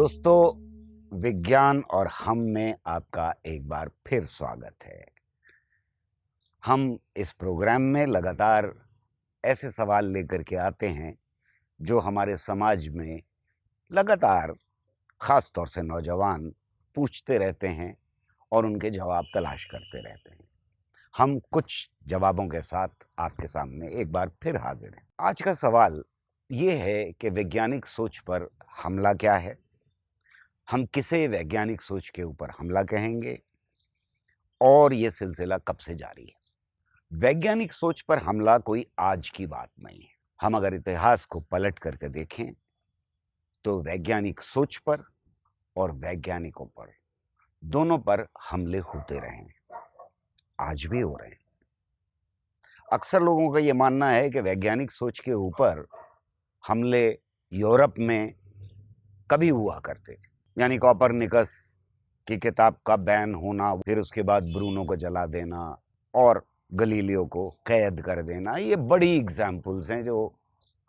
दोस्तों, विज्ञान और हम में आपका एक बार फिर स्वागत है। हम इस प्रोग्राम में लगातार ऐसे सवाल लेकर के आते हैं जो हमारे समाज में लगातार खास तौर से नौजवान पूछते रहते हैं और उनके जवाब तलाश करते रहते हैं। हम कुछ जवाबों के साथ आपके सामने एक बार फिर हाजिर हैं। आज का सवाल ये है कि वैज्ञानिक सोच पर हमला क्या है? हम किसे वैज्ञानिक सोच के ऊपर हमला कहेंगे और ये सिलसिला कब से जारी है? वैज्ञानिक सोच पर हमला कोई आज की बात नहीं है। हम अगर इतिहास को पलट करके देखें तो वैज्ञानिक सोच पर और वैज्ञानिकों पर, दोनों पर हमले होते रहे हैं, आज भी हो रहे हैं। अक्सर लोगों का ये मानना है कि वैज्ञानिक सोच के ऊपर हमले यूरोप में कभी हुआ करते थे, यानी कोपरनिकस की किताब का बैन होना, फिर उसके बाद ब्रूनो को जला देना और गलीलियो को कैद कर देना। ये बड़ी एग्जाम्पल्स हैं जो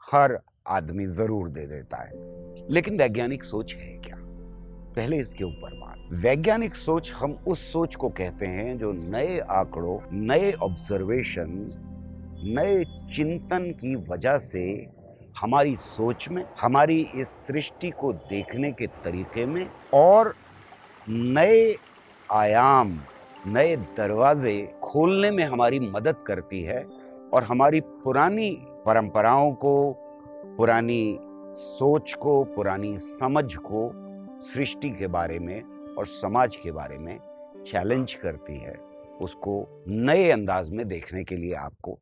हर आदमी जरूर दे देता है। लेकिन वैज्ञानिक सोच है क्या? पहले इसके ऊपर बात। वैज्ञानिक सोच हम उस सोच को कहते हैं जो नए आंकड़ों, नए ऑब्जर्वेशन, नए चिंतन की वजह से हमारी सोच में, हमारी इस सृष्टि को देखने के तरीके में और नए आयाम, नए दरवाजे खोलने में हमारी मदद करती है और हमारी पुरानी परंपराओं को, पुरानी सोच को, पुरानी समझ को सृष्टि के बारे में और समाज के बारे में चैलेंज करती है, उसको नए अंदाज में देखने के लिए आपको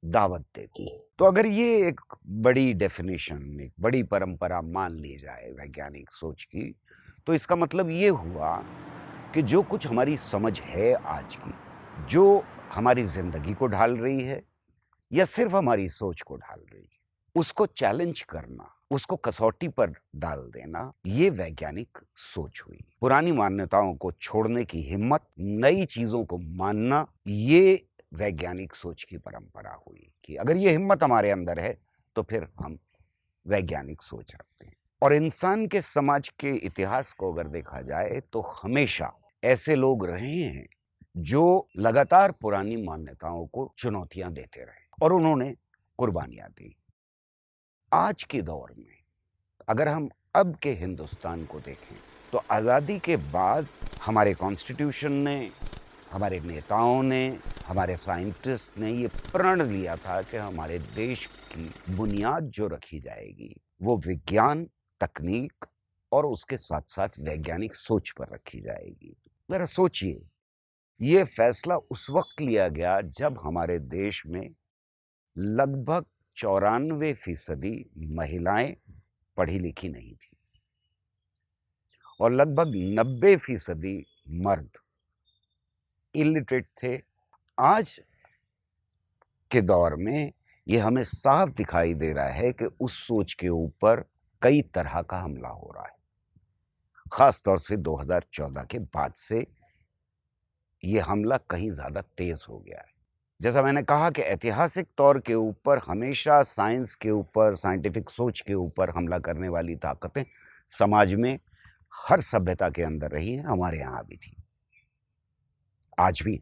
दावत देती है। तो अगर ये एक बड़ी डेफिनेशन, एक बड़ी परंपरा मान ली जाए वैज्ञानिक सोच की, तो इसका मतलब ये हुआ कि जो कुछ हमारी समझ है आज की, जो हमारी जिंदगी को ढाल रही है या सिर्फ हमारी सोच को ढाल रही है, उसको चैलेंज करना, उसको कसौटी पर डाल देना, ये वैज्ञानिक सोच हुई। पुरानी मान्यताओं को छोड़ने की हिम्मत, नई चीजों को मानना, ये वैज्ञानिक सोच की परंपरा हुई कि अगर ये हिम्मत हमारे अंदर है तो फिर हम वैज्ञानिक सोच रखते हैं। और इंसान के समाज के इतिहास को अगर देखा जाए तो हमेशा ऐसे लोग रहे हैं जो लगातार पुरानी मान्यताओं को चुनौतियां देते रहे और उन्होंने कुर्बानियां दी। आज के दौर में अगर हम अब के हिंदुस्तान को देखें तो आज़ादी के बाद हमारे कॉन्स्टिट्यूशन ने, हमारे नेताओं ने, हमारे साइंटिस्ट ने ये प्रण लिया था कि हमारे देश की बुनियाद जो रखी जाएगी वो विज्ञान, तकनीक और उसके साथ साथ वैज्ञानिक सोच पर रखी जाएगी। जरा सोचिए, ये फैसला उस वक्त लिया गया जब हमारे देश में लगभग 94% महिलाएं पढ़ी लिखी नहीं थी और लगभग 90% मर्द इलिटरेट थे। आज के दौर में ये हमें साफ दिखाई दे रहा है कि उस सोच के ऊपर कई तरह का हमला हो रहा है। खास तौर से 2014 के बाद से ये हमला कहीं ज्यादा तेज हो गया है। जैसा मैंने कहा कि ऐतिहासिक तौर के ऊपर हमेशा साइंस के ऊपर, साइंटिफिक सोच के ऊपर हमला करने वाली ताकतें समाज में हर सभ्यता के अंदर रही हैं, हमारे यहाँ भी थी, आज भी।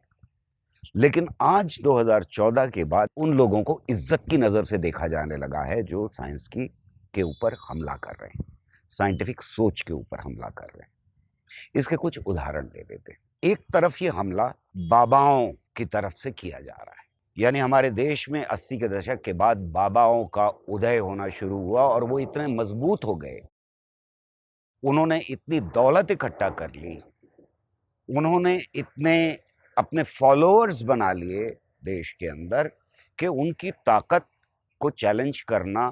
लेकिन आज 2014 के बाद उन लोगों को इज्जत की नजर से देखा जाने लगा है जो साइंस की के ऊपर हमला कर रहे हैं, साइंटिफिक सोच के ऊपर हमला कर रहे हैं। इसके कुछ उदाहरण दे देते हैं। एक तरफ ये हमला बाबाओं की तरफ से किया जा रहा है, यानी हमारे देश में 80 के दशक के बाद बाबाओं का उदय होना शुरू हुआ और वो इतने मजबूत हो गए, उन्होंने इतनी दौलत इकट्ठा कर ली, उन्होंने इतने अपने फॉलोअर्स बना लिए देश के अंदर कि उनकी ताकत को चैलेंज करना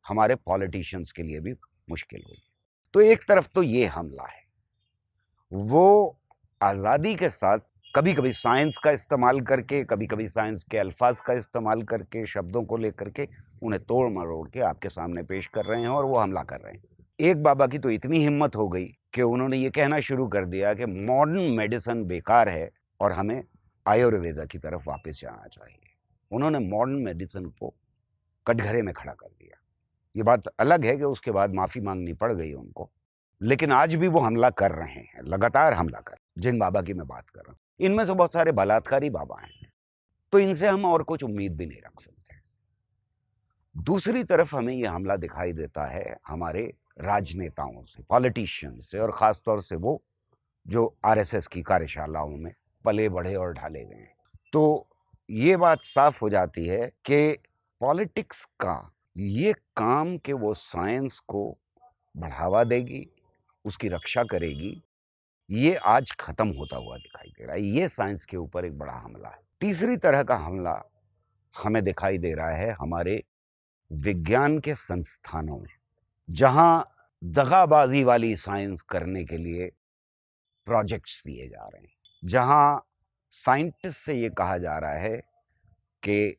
हमारे पॉलिटिशियंस के लिए भी मुश्किल हो गया। तो एक तरफ तो ये हमला है, वो आज़ादी के साथ कभी कभी साइंस का इस्तेमाल करके, कभी कभी साइंस के अल्फाज का इस्तेमाल करके, शब्दों को लेकर के उन्हें तोड़ मरोड़ के आपके सामने पेश कर रहे हैं और वो हमला कर रहे हैं। एक बाबा की तो इतनी हिम्मत हो गई कि उन्होंने ये कहना शुरू कर दिया कि मॉडर्न मेडिसिन बेकार है और हमें आयुर्वेदा की तरफ वापस जाना चाहिए। उन्होंने मॉडर्न मेडिसिन को कटघरे में खड़ा कर दिया। ये बात अलग है कि उसके बाद माफ़ी मांगनी पड़ गई उनको, लेकिन आज भी वो हमला कर रहे हैं, लगातार हमला कर, जिन बाबा की मैं बात कर रहा हूँ इनमें से बहुत सारे बलात्कारी बाबा हैं, तो इनसे हम और कुछ उम्मीद भी नहीं रख सकते। दूसरी तरफ हमें यह हमला दिखाई देता है हमारे राजनेताओं से, पॉलिटिशियंस से, और खासतौर से वो जो आरएसएस की कार्यशालाओं में पले बढ़े और ढाले गए हैं। तो ये बात साफ हो जाती है कि पॉलिटिक्स का ये काम कि वो साइंस को बढ़ावा देगी, उसकी रक्षा करेगी, ये आज खत्म होता हुआ दिखाई दे रहा है। ये साइंस के ऊपर एक बड़ा हमला है। तीसरी तरह का हमला हमें दिखाई दे रहा है हमारे विज्ञान के संस्थानों में, जहां दगाबाजी वाली साइंस करने के लिए प्रोजेक्ट्स दिए जा रहे हैं, जहां साइंटिस्ट से ये कहा जा रहा है कि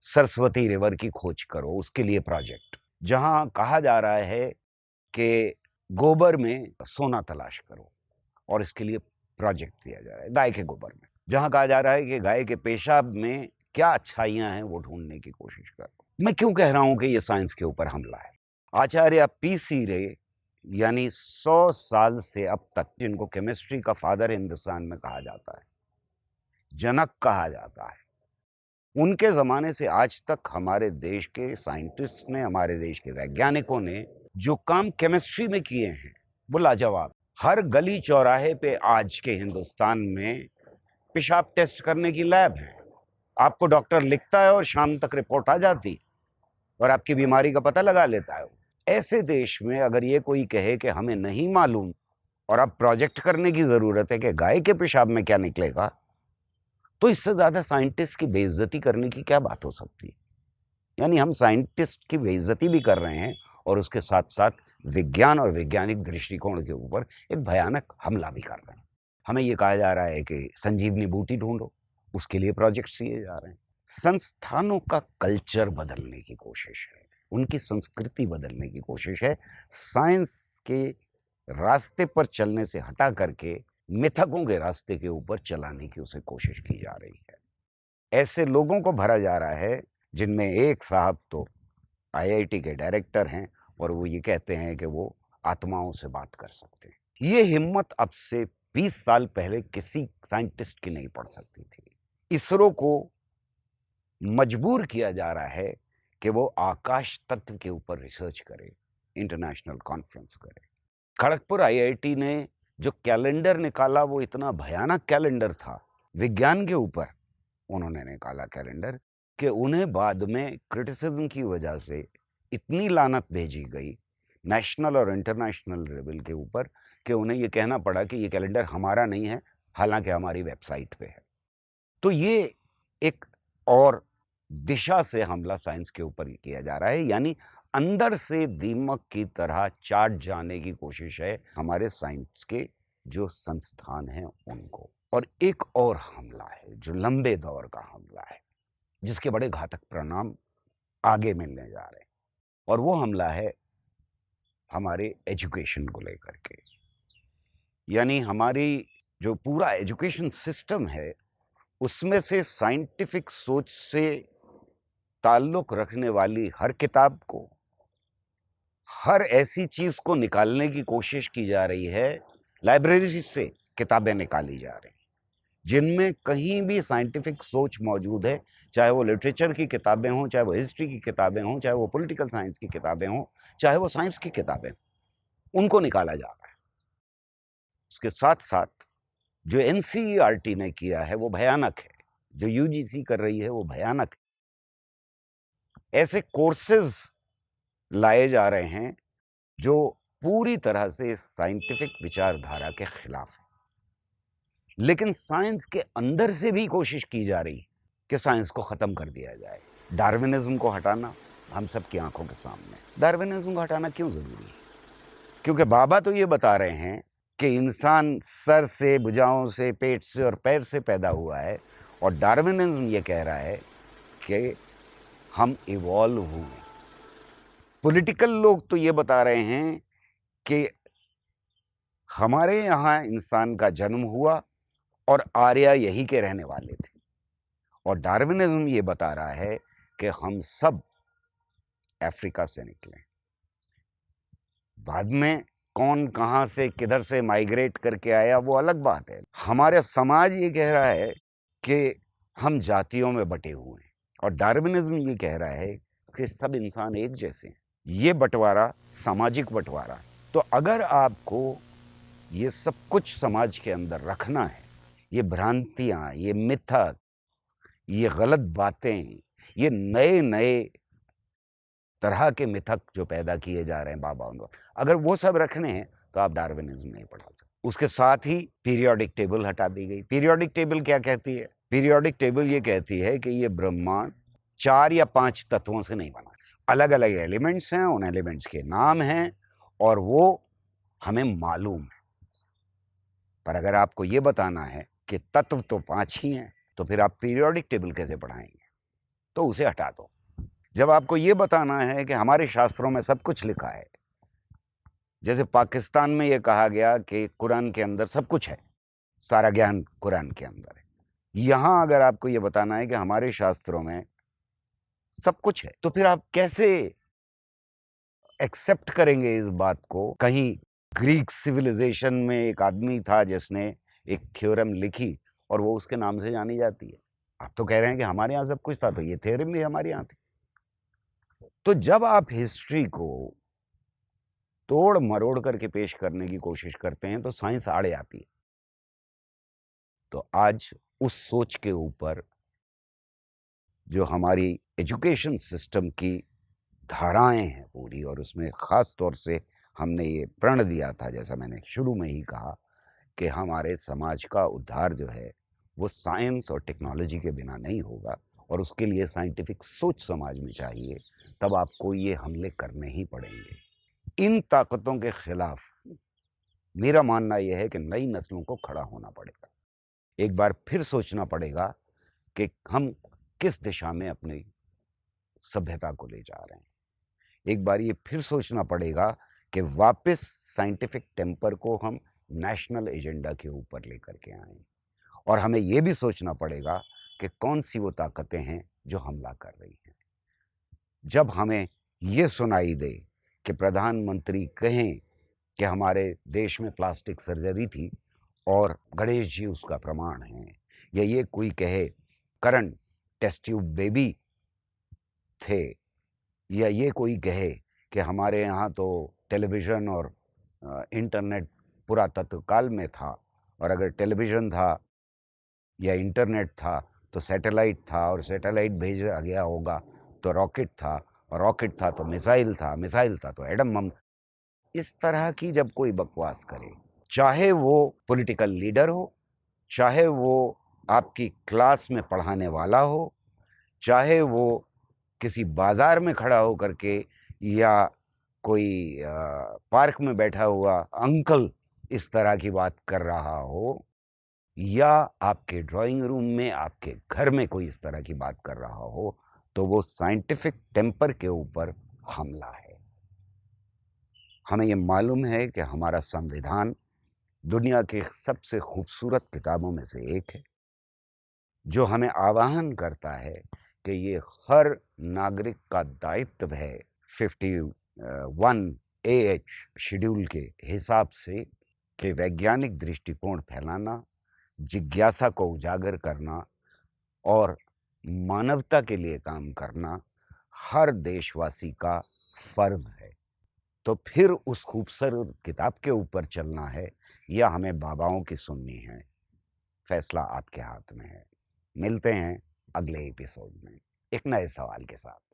सरस्वती रिवर की खोज करो, उसके लिए प्रोजेक्ट, जहां कहा जा रहा है कि गोबर में सोना तलाश करो और इसके लिए प्रोजेक्ट दिया जा रहा है, गाय के गोबर में, जहां कहा जा रहा है कि गाय के पेशाब में क्या अच्छाइयां हैं वो ढूंढने की कोशिश करो। मैं क्यों कह रहा हूं कि ये साइंस के ऊपर हमला है? आचार्य पीसी रे, यानी 100 साल से अब तक, जिनको केमिस्ट्री का फादर हिंदुस्तान में कहा जाता है, जनक कहा जाता है, उनके ज़माने से आज तक हमारे देश के साइंटिस्ट ने, हमारे देश के वैज्ञानिकों ने जो काम केमिस्ट्री में किए हैं वो लाजवाब। हर गली चौराहे पे आज के हिंदुस्तान में पेशाब टेस्ट करने की लैब है। आपको डॉक्टर लिखता है और शाम तक रिपोर्ट आ जाती और आपकी बीमारी का पता लगा लेता है। ऐसे देश में अगर ये कोई कहे कि हमें नहीं मालूम और अब प्रोजेक्ट करने की ज़रूरत है कि गाय के पेशाब में क्या निकलेगा, तो इससे ज़्यादा साइंटिस्ट की बेइज्जती करने की क्या बात हो सकती है? यानी हम साइंटिस्ट की बेइज्जती भी कर रहे हैं और उसके साथ साथ विज्ञान और वैज्ञानिक दृष्टिकोण के ऊपर एक भयानक हमला भी कर रहे हैं। हमें ये कहा जा रहा है कि संजीवनी बूटी ढूंढो, उसके लिए प्रोजेक्ट्स किए जा रहे हैं। संस्थानों का कल्चर बदलने की कोशिश है, उनकी संस्कृति बदलने की कोशिश है, साइंस के रास्ते पर चलने से हटा करके मिथकों के रास्ते के ऊपर चलाने की उसे कोशिश की जा रही है। ऐसे लोगों को भरा जा रहा है जिनमें एक साहब तो आईआईटी के डायरेक्टर हैं और वो ये कहते हैं कि वो आत्माओं से बात कर सकते हैं। ये हिम्मत अब से 20 साल पहले किसी साइंटिस्ट की नहीं पड़ सकती थी। इसरो को मजबूर किया जा रहा है कि वो आकाश तत्व के ऊपर रिसर्च करे, इंटरनेशनल कॉन्फ्रेंस करे। खड़गपुर आईआईटी ने जो कैलेंडर निकाला वो इतना भयानक कैलेंडर था, विज्ञान के ऊपर उन्होंने निकाला कैलेंडर, कि उन्हें बाद में क्रिटिसिज्म की वजह से इतनी लानत भेजी गई नेशनल और इंटरनेशनल लेवल के ऊपर कि उन्हें ये कहना पड़ा कि ये कैलेंडर हमारा नहीं है, हालांकि हमारी वेबसाइट पे है। तो ये एक और दिशा से हमला साइंस के ऊपर किया जा रहा है, यानी अंदर से दीमक की तरह चाट जाने की कोशिश है हमारे साइंस के जो संस्थान हैं उनको। और एक और हमला है जो लंबे दौर का हमला है, जिसके बड़े घातक परिणाम आगे मिलने जा रहे हैं, और वो हमला है हमारे एजुकेशन को लेकर के। यानी हमारी जो पूरा एजुकेशन सिस्टम है उसमें से साइंटिफिक सोच से ताल्लुक रखने वाली हर किताब को, हर ऐसी चीज को निकालने की कोशिश की जा रही है। लाइब्रेरी से किताबें निकाली जा रही जिनमें कहीं भी साइंटिफिक सोच मौजूद है, चाहे वो लिटरेचर की किताबें हों, चाहे वो हिस्ट्री की किताबें हों, चाहे वो पॉलिटिकल साइंस की किताबें हों, चाहे वो साइंस की किताबें, उनको निकाला जा रहा है। उसके साथ साथ जो एनसीईआरटी ने किया है वो भयानक है, जो यूजीसी कर रही है वो भयानक है। ऐसे कोर्सेज लाए जा रहे हैं जो पूरी तरह से साइंटिफिक विचारधारा के खिलाफ है, लेकिन साइंस के अंदर से भी कोशिश की जा रही कि साइंस को खत्म कर दिया जाए। डार्विनिज्म को हटाना हम सबकी आंखों के सामने। डार्विनिज्म को हटाना क्यों जरूरी है? क्योंकि बाबा तो ये बता रहे हैं कि इंसान सर से, भुजाओं से, पेट से और पैर से पैदा हुआ है, और डार्विनिज्म ये कह रहा है कि हम इवॉल्व हुए। पॉलिटिकल लोग तो ये बता रहे हैं कि हमारे यहाँ इंसान का जन्म हुआ और आर्य यही के रहने वाले थे, और डार्विनिज्म ये बता रहा है कि हम सब अफ्रीका से निकले। बाद में कौन कहाँ से किधर से माइग्रेट करके आया वो अलग बात है। हमारा समाज ये कह रहा है कि हम जातियों में बटे हुए हैं और डार्विनिज्म ये कह रहा है कि सब इंसान एक जैसे हैं। ये बंटवारा सामाजिक बंटवारा। तो अगर आपको ये सब कुछ समाज के अंदर रखना है, ये भ्रांतियाँ, ये मिथक, ये गलत बातें, ये नए नए तरह के मिथक जो पैदा किए जा रहे हैं बाबाओं द्वारा, अगर वो सब रखने हैं तो आप डार्विनिज्म नहीं पढ़ा सकते। उसके साथ ही पीरियोडिक टेबल हटा दी गई। पीरियोडिक टेबल क्या कहती है? पीरियोडिक टेबल ये कहती है कि ये ब्रह्मांड 4 या 5 तत्वों से नहीं बना, अलग अलग एलिमेंट्स हैं, उन एलिमेंट्स के नाम हैं और वो हमें मालूम है। पर अगर आपको ये बताना है कि तत्व तो 5 ही हैं, तो फिर आप पीरियोडिक टेबल कैसे पढ़ाएंगे? तो उसे हटा दो। जब आपको ये बताना है कि हमारे शास्त्रों में सब कुछ लिखा है, जैसे पाकिस्तान में ये कहा गया कि कुरान के अंदर सब कुछ है, सारा ज्ञान कुरान के अंदर है, यहां अगर आपको ये बताना है कि हमारे शास्त्रों में सब कुछ है, तो फिर आप कैसे एक्सेप्ट करेंगे इस बात को? कहीं ग्रीक सिविलाइजेशन में एक आदमी था जिसने एक थ्योरम लिखी और वो उसके नाम से जानी जाती है। आप तो कह रहे हैं कि हमारे यहाँ सब कुछ था, तो ये थ्योरम भी हमारे यहाँ थी। तो जब आप हिस्ट्री को तोड़ मरोड़ करके पेश करने की कोशिश करते हैं तो साइंस आड़े आती है। तो आज उस सोच के ऊपर जो हमारी एजुकेशन सिस्टम की धाराएं हैं पूरी, और उसमें ख़ास तौर से हमने ये प्रण दिया था, जैसा मैंने शुरू में ही कहा, कि हमारे समाज का उद्धार जो है वो साइंस और टेक्नोलॉजी के बिना नहीं होगा और उसके लिए साइंटिफिक सोच समाज में चाहिए। तब आपको ये हमले करने ही पड़ेंगे। इन ताकतों के खिलाफ मेरा मानना यह है कि नई नस्लों को खड़ा होना पड़ेगा। एक बार फिर सोचना पड़ेगा कि हम किस दिशा में अपनी सभ्यता को ले जा रहे हैं। एक बार ये फिर सोचना पड़ेगा कि वापस साइंटिफिक टेम्पर को हम नेशनल एजेंडा के ऊपर लेकर के आएं, और हमें ये भी सोचना पड़ेगा कि कौन सी वो ताकतें हैं जो हमला कर रही हैं। जब हमें ये सुनाई दे कि प्रधानमंत्री कहें कि हमारे देश में प्लास्टिक सर्जरी थी और गणेश जी उसका प्रमाण हैं, या ये कोई कहे करंट टेस्ट ट्यूब बेबी थे, या ये कोई कहे कि हमारे यहाँ तो टेलीविज़न और इंटरनेट पुरातत्व काल में था, और अगर टेलीविज़न था या इंटरनेट था तो सैटेलाइट था, और सैटेलाइट भेजा गया होगा तो रॉकेट था, और रॉकेट था तो मिसाइल था, मिसाइल था तो एटम बम। इस तरह की जब कोई बकवास करे, चाहे वो पॉलिटिकल लीडर हो, चाहे वो आपकी क्लास में पढ़ाने वाला हो, चाहे वो किसी बाजार में खड़ा हो करके या कोई पार्क में बैठा हुआ अंकल इस तरह की बात कर रहा हो, या आपके ड्राइंग रूम में आपके घर में कोई इस तरह की बात कर रहा हो, तो वो साइंटिफिक टेम्पर के ऊपर हमला है। हमें ये मालूम है कि हमारा संविधान दुनिया की सबसे खूबसूरत किताबों में से एक है, जो हमें आह्वान करता है कि ये हर नागरिक का दायित्व है 51 शेड्यूल के हिसाब से कि वैज्ञानिक दृष्टिकोण फैलाना, जिज्ञासा को उजागर करना और मानवता के लिए काम करना हर देशवासी का फर्ज है। तो फिर उस खूबसूरत किताब के ऊपर चलना है या हमें बाबाओं की सुननी है, फैसला आपके हाथ में है। मिलते हैं अगले एपिसोड में एक नए सवाल के साथ।